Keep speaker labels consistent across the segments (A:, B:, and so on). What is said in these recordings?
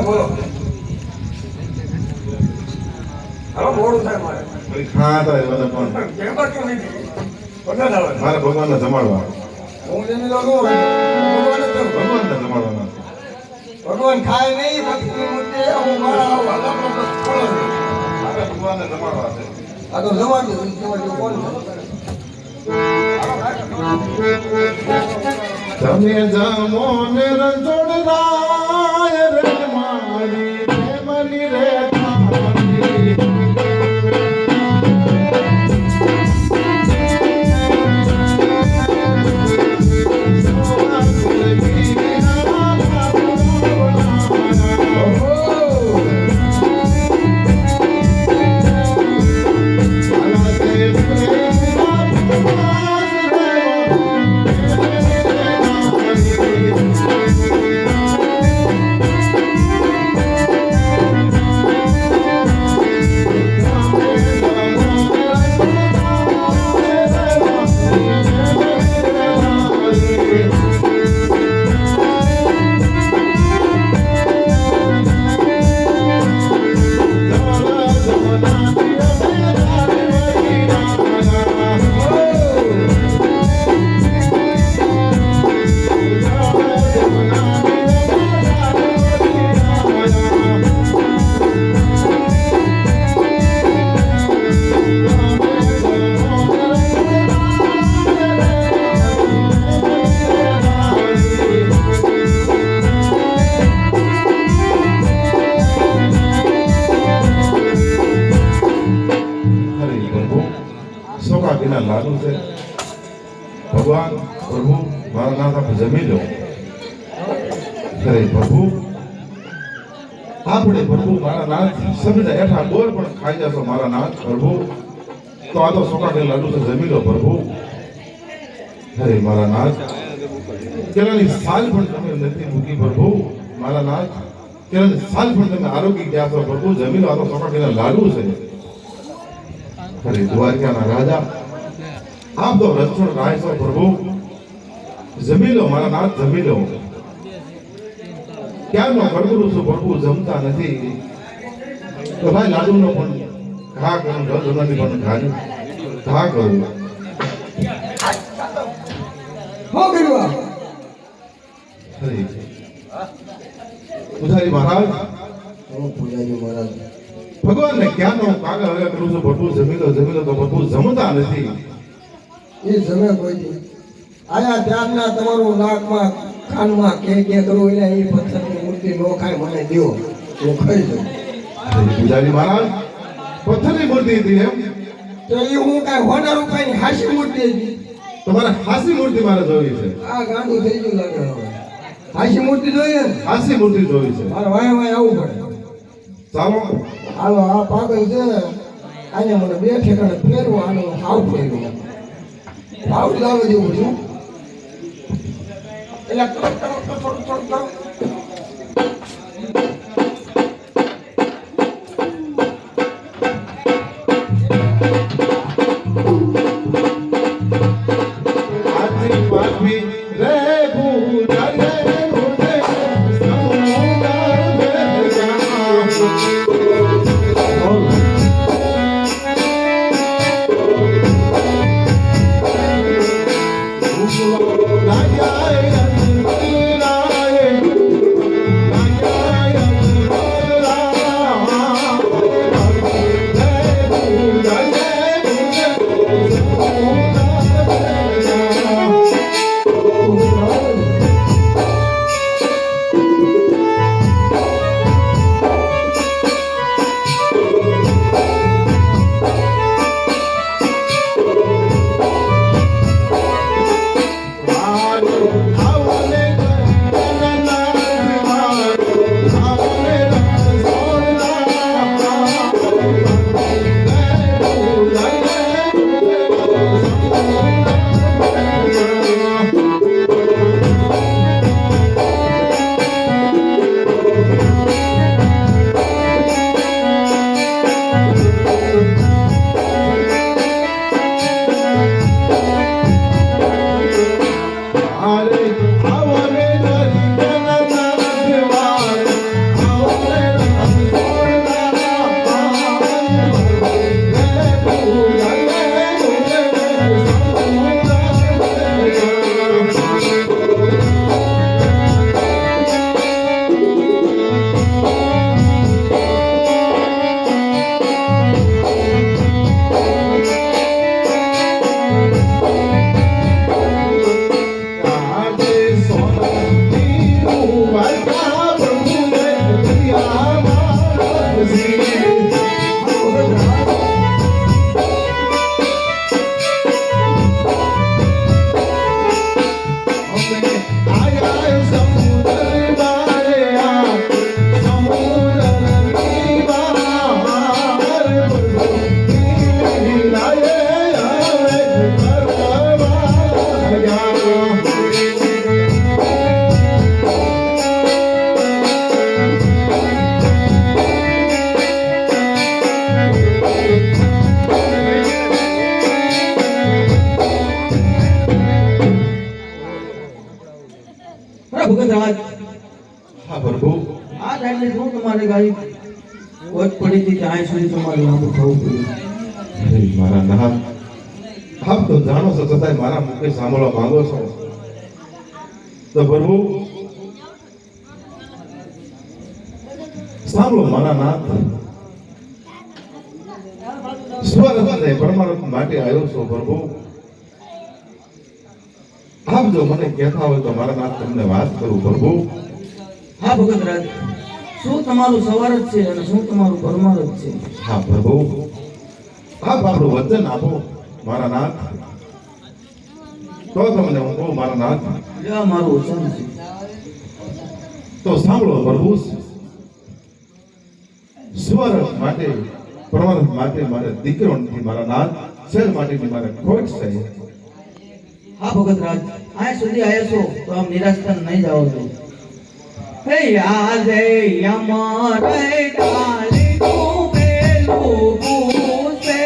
A: બોલો હાલો મોડું થાય મારે
B: ખા તો મને પણ
A: કેમ કરતું નથી પગાર આવે
B: મારે ભગવાનને જમાડવા
A: હું જમી લો ભગવાન
B: ભગવાનને જમાડવાના
A: ભગવાન ખાય નહીં પછી મુદ્દે હું મારા
B: મારે ભગવાનને જમાડવા છે
A: આ તો જમાડજો કોણ
B: તમે જમો ને રંજોડરાય રે મારી પ્રેમની રે થાળી લાડુ છે ભગવાન પ્રભુ મારા નાથ આપ જમી લો અરે પ્રભુ આપણે પ્રભુ મારા નાથ સમજા એઠા બોર પણ ખાઈ જશો મારા નાથ પ્રભુ તો આ તો સોકાટે લાડુ છે જમી લો પ્રભુ અરે મારા નાથ કેળાની સાલ પણ તમે નથી મૂકી પ્રભુ મારા નાથ કેળાની સાલ પણ તમે આરોગી ગયા છો પ્રભુ જમી લો આ તો સોકાટેના લાડુ છે અરે દ્વારકાના રાજા આપ તો રક્ષણ રાય છો પ્રભુ જમી લો મારા નાથ જમી લો ક્યારનો કરગુરુ છું પ્રભુ જમતા નથી તો ભાઈ લાડુનો પણ ઘા કરું રજોનાની પણ ઘા કરું
A: હો ગરવા
B: પૂજારી મહારાજ
A: પૂજારી મહારાજ
B: ભગવાનને ક્યારનો કાગળ હગા કરું છું પ્રભુ જમી લો તો પ્રભુ જમતા નથી
A: એ જમે કોઈ દી આયા ત્યારના તમારું નાકમાં કાનમાં કે કરું એટલે એ પથ્થરની મૂર્તિ નો ખાય મને દ્યો હું ખાઈ જાઉં
B: પૂજારી મહારાજ પથ્થરની મૂર્તિ હતી એમ
A: તો એ હું કાંઈ હોના રૂપિયાની હાસી મૂર્તિ હતી
B: તમારે હાસી મૂર્તિ મારે જોવી છે
A: આ ગાંડું થઈ ગયું લાગે હવે હાસી મૂર્તિ જોઈએ ને
B: હાસી મૂર્તિ જોવી છે
A: મારે વાય વાય આવવું પડે
B: ચાલો
A: હાલો આ પાગલ છે આને મને બે ઠેકાણે ફેરવો આનો હાવ ફેરવો ભાવ લાવે જેવું છું એટલે થોડું
B: આવો
C: ભગત રાજ
B: હા પ્રભુ
C: આ ટાઈમે શું તમારે ગાડી વટ પડી હતી ત્યાં સુધી તમારે લાંબુ થવું પડ્યું
B: હે મારા નાથ આપ તો જાણો છો છતાંય મારા મુખે સાંભળવા માંગો છો તો પ્રભુ સાંભળો મારા નાથ સ્વરથ અને પરમાર્થ માટે આવ્યો છો પ્રભુ આપ જો મને કહેતા હોય તો મારા નાથ તમને વાત કરું પ્રભુ
C: હા ભગત રાજ શું તમારું સવાર જ છે અને શું તમારું પરમાર જ છે
B: હા પ્રભુ આપ આપણું વચન આપો મારા નાથ તો તમને હું કહું મારા નાથ
C: લેવા મારું વચન છે
B: તો સાંભળો પ્રભુ સ્વરથ માટે પરમાર્થ માટે મારે દીકરો નથી મારા નાથ શેર માટેની મારે ખોટ છે
C: હા ભગત રાજ આ સુધી આવ્યા છો તો આમ નિરાશતા નહીં જાઓ છો હે યાદે અમારે ડાલી તું પેલું પૂછે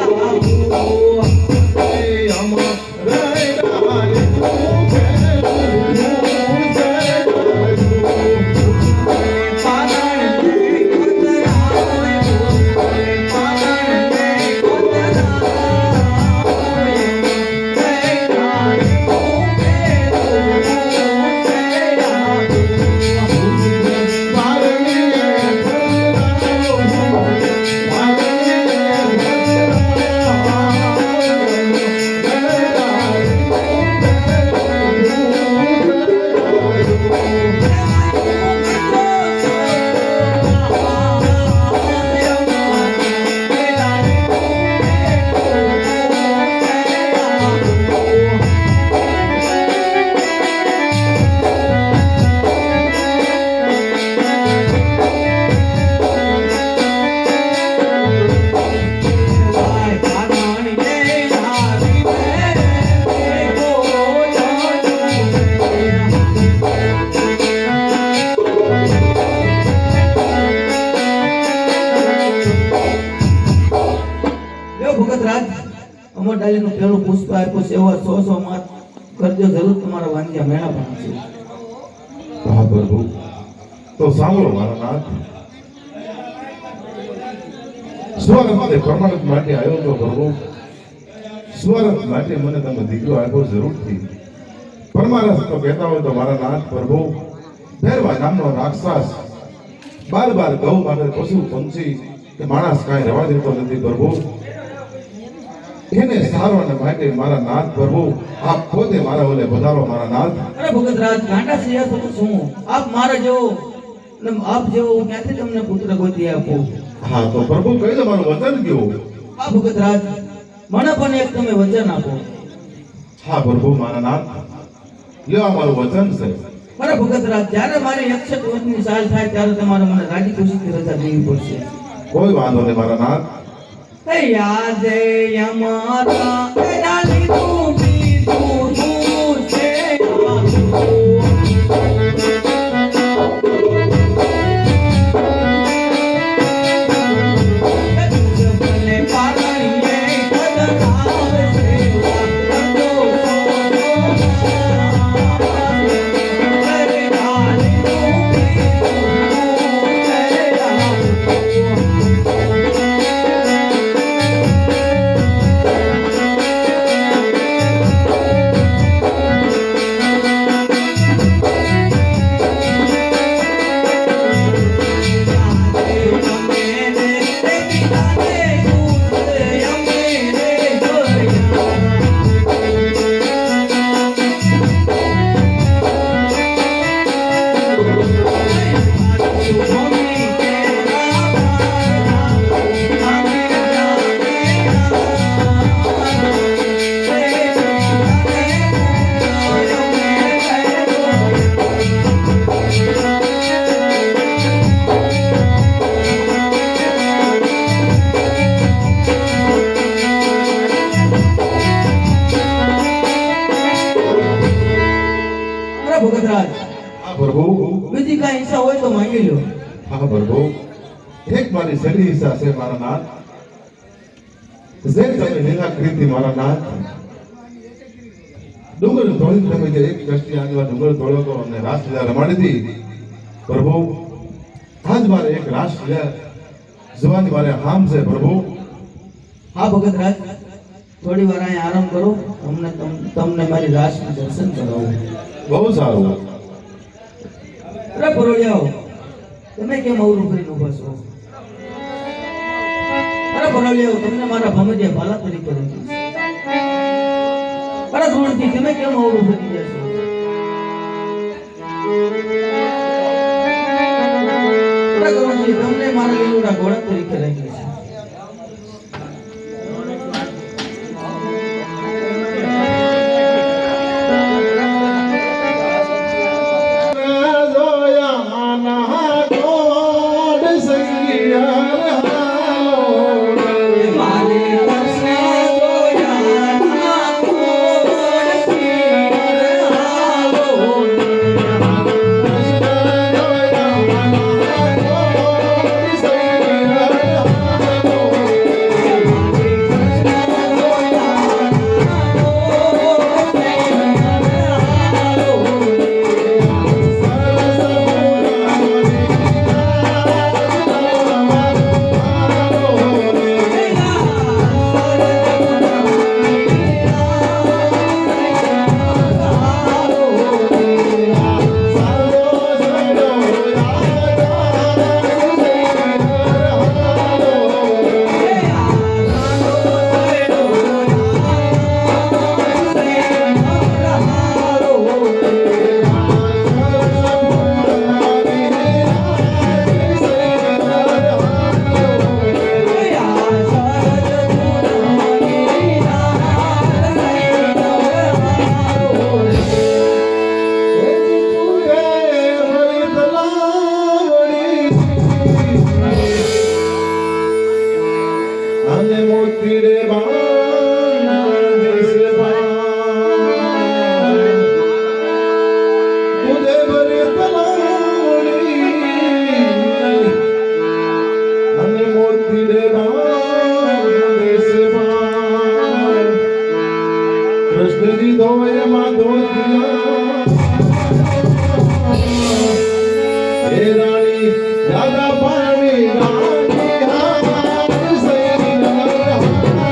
C: આવું
B: હે અમારે ડાલી તું પેલું પૂછે
C: પાગળ ને કોતરાવે પાગળ ને કોતરાવે હે ડાલી તું પેલું પૂછે ભગત રાજ અમર ડાલીનું પેલું પુષ્પ આપ્યું સેવા 100 માત કરજો જરૂર તમારા વાંજ્યા મેળા પણ છે
B: હા પ્રભુ તો સાંભળો મારા નાથ સ્વરથ અને પરમાર્થ માટે આવ્યો તો પ્રભુ સ્વરથ માટે મને તમે દીકરો આપ્યો જરૂરથી પરમાર્થ તો કહેતા હોય તો મારા નાથ પ્રભુ ભેરવા નામનો રાક્ષસ બાર ગૌ માટે પશુ પંછી કે માણસ કાંઈ રહેવા દેતો નથી પ્રભુ એને સારવાને માટે મારા નાથ પ્રભુ આપ પોતે મારા ઓલે વધારો મારા નાથ
C: અરે ભગત રાજ ગાંડા સિયા તો શું આપ મારા જેવો અને આપ જેવો હું ક્યાંથી તમને પુત્ર ગોતી આપું
B: હા તો પ્રભુ કહી દો મારું વચન કયો
C: આ ભગત રાજ મને પણ એક તમે વચન આપો
B: હા પ્રભુ મારા નાથ લ્યો આ મારું વચન છે
C: અરે ભગત રાજ જ્યારે મારી 61 વર્ષની સાલ થાય ત્યારે તમારે મને રાજી ખુશીથી રજા દેવી પડશે
B: કોઈ વાંધો નહીં મારા નાથ
C: હે યાદે અમારા ડાલી તું પીતું તું છે ભલે પાણીએ કદરાવે સેવા કરજો હે ડાલી તું ભગતરાજ
B: હા પ્રભુ
C: બીજી કાંઈ ઈચ્છા હોય તો માંગી લો
B: હા પ્રભુ એક મારી સહેલી ઈચ્છા છે મારા નાથ જે તમે લીલા કરી હતી મારા નાથ ડુંગર તોડી તમે જે એક કષ્ટી આગળ ડુંગર તોડ્યો હતો અને રાસલીલા રમાડી હતી પ્રભુ આજ મારે એક રાસલીલા જવાની મારે હામ છે પ્રભુ
C: હા ભગત રાજ થોડી વાર અહીંયા આરામ કરો તમને મારી રાસના દર્શન કરાવું.
B: બહુ સારું
C: અરે પરોળિયાઓ તમે કેમ અવરું કરીને ઊભા છો? અરે પરોળિયાઓ તમને મારા ભમરિયા ભાલા તરીકે રાખી છે. અરે ધૂળથી તમે કેમ અવરું ફરી ગયા છો? અરે ધૂળથી તમને મારા લીલુડા ઘોડા તરીકે રાખી છે.
B: કૃષ્ણજી ધોવે માધો હે રાણી દાદા પાણી રાણી હા સૈની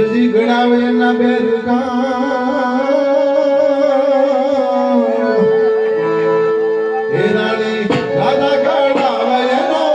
B: સસરોજી ગળાવે એના એ રાણી રાધા ગળાવે એનો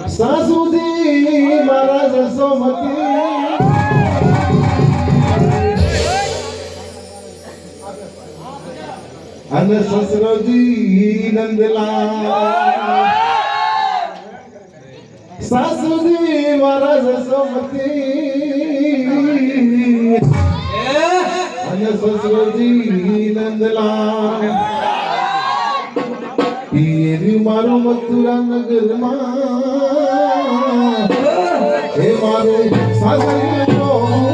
B: સાસુજી મારા જસોમતી અને સસરોજી નંદલાલ સાસુજી મારા જસોમતી અને સસરોજી નંદલાલ પિયરી મારો મથુરા નગરમાં હે મારો સાસરીનો